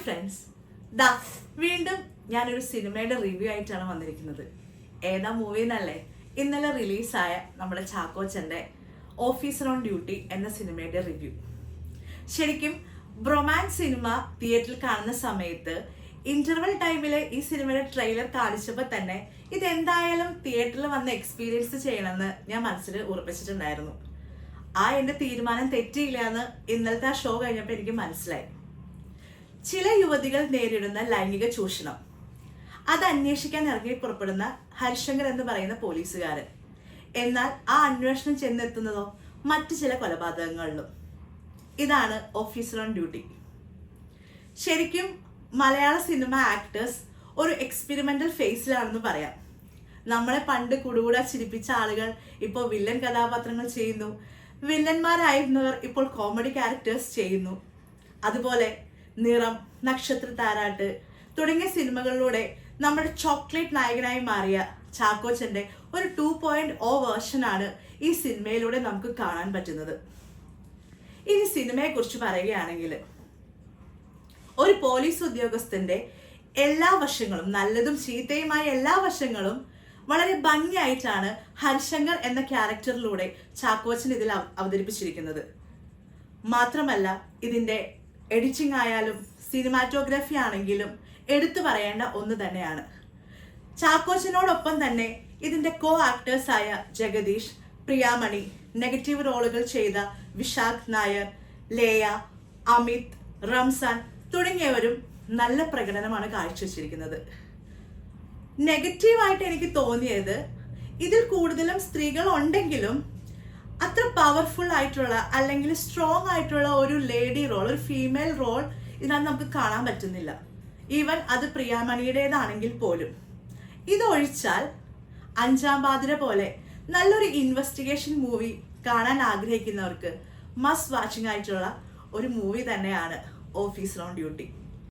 Friends, ദാ വീണ്ടും ഞാനൊരു സിനിമയുടെ റിവ്യൂ ആയിട്ടാണ് വന്നിരിക്കുന്നത്. ഏതാ മൂവി എന്നല്ലേ? ഇന്നലെ റിലീസായ നമ്മുടെ ചാക്കോച്ചൻ്റെ ഓഫീസർ ഓൺ ഡ്യൂട്ടി എന്ന സിനിമയുടെ റിവ്യൂ. ശരിക്കും ബ്രൊമാൻസ് സിനിമ തിയേറ്ററിൽ കാണുന്ന സമയത്ത് ഇന്റർവെൽ ടൈമില് ഈ സിനിമയുടെ ട്രെയിലർ കാണിച്ചപ്പോൾ തന്നെ ഇതെന്തായാലും തിയേറ്ററിൽ വന്ന് എക്സ്പീരിയൻസ് ചെയ്യണമെന്ന് ഞാൻ മനസ്സിൽ ഉറപ്പിച്ചിട്ടുണ്ടായിരുന്നു. എൻ്റെ തീരുമാനം തെറ്റിയില്ല എന്ന് ഇന്നലത്തെ ആ ഷോ കഴിഞ്ഞപ്പോൾ എനിക്ക് മനസ്സിലായി. ചില യുവതികൾ നേരിടുന്ന ലൈംഗിക ചൂഷണം അത് അന്വേഷിക്കാൻ ഇറങ്ങി പുറപ്പെടുന്ന ഹരിശങ്കർ എന്ന് പറയുന്ന പോലീസുകാരൻ. എന്നാൽ ആ അന്വേഷണം ചെന്നെത്തുന്നതോ മറ്റു ചില കൊലപാതകങ്ങളിലും. ഇതാണ് ഓഫീസർ ഓൺ ഡ്യൂട്ടി. ശരിക്കും മലയാള സിനിമ ആക്ടേഴ്സ് ഒരു എക്സ്പെരിമെന്റൽ ഫേസിലാണെന്ന് പറയാം. നമ്മളെ പണ്ട് കുടുകൂടാ ചിരിപ്പിച്ച ആളുകൾ ഇപ്പോൾ വില്ലൻ കഥാപാത്രങ്ങൾ ചെയ്യുന്നു. വില്ലന്മാരായിരുന്നവർ ഇപ്പോൾ കോമഡി ക്യാരക്ടേഴ്സ് ചെയ്യുന്നു. അതുപോലെ നിറം, നക്ഷത്ര താരാട്ട് തുടങ്ങിയ സിനിമകളിലൂടെ നമ്മുടെ ചോക്ലേറ്റ് നായകനായി മാറിയ ചാക്കോച്ചൻ്റെ ഒരു 2.0 വേർഷനാണ് ഈ സിനിമയിലൂടെ നമുക്ക് കാണാൻ പറ്റുന്നത്. ഇനി സിനിമയെക്കുറിച്ച് പറയുകയാണെങ്കിൽ, ഒരു പോലീസ് ഉദ്യോഗസ്ഥന്റെ എല്ലാ വശങ്ങളും, നല്ലതും ചീത്തയുമായ എല്ലാ വശങ്ങളും വളരെ ഭംഗിയായിട്ടാണ് ഹരിശങ്കർ എന്ന ക്യാരക്ടറിലൂടെ ചാക്കോച്ചൻ ഇതിൽ അവതരിപ്പിച്ചിരിക്കുന്നത്. മാത്രമല്ല, ഇതിൻ്റെ എഡിറ്റിംഗ് ആയാലും സിനിമാറ്റോഗ്രാഫി ആണെങ്കിലും എടുത്തു പറയേണ്ട ഒന്ന് തന്നെയാണ്. ചാക്കോച്ചനോടൊപ്പം തന്നെ ഇതിൻ്റെ കോ ആക്ടേഴ്സായ ജഗദീഷ്, പ്രിയാമണി, നെഗറ്റീവ് റോളുകൾ ചെയ്ത വിശാഖ് നായർ, ലേയ, അമിത്, റംസാൻ തുടങ്ങിയവരും നല്ല പ്രകടനമാണ് കാഴ്ചവെച്ചിരിക്കുന്നത്. നെഗറ്റീവായിട്ട് എനിക്ക് തോന്നിയത്, ഇതിൽ കൂടുതലും സ്ത്രീകൾ ഉണ്ടെങ്കിലും അത്ര പവർഫുൾ ആയിട്ടുള്ള അല്ലെങ്കിൽ സ്ട്രോങ് ആയിട്ടുള്ള ഒരു ലേഡി റോൾ, ഒരു ഫീമെയിൽ റോൾ ഇതിനകത്ത് നമുക്ക് കാണാൻ പറ്റുന്നില്ല. ഈവൻ അത് പ്രിയാമണിയുടേതാണെങ്കിൽ പോലും. ഇതൊഴിച്ചാൽ അഞ്ചാം പാതിര പോലെ നല്ലൊരു ഇൻവെസ്റ്റിഗേഷൻ മൂവി കാണാൻ ആഗ്രഹിക്കുന്നവർക്ക് മസ്റ്റ് വാച്ചിങ് ആയിട്ടുള്ള ഒരു മൂവി തന്നെയാണ് ഓഫീസർ ഓൺ ഡ്യൂട്ടി.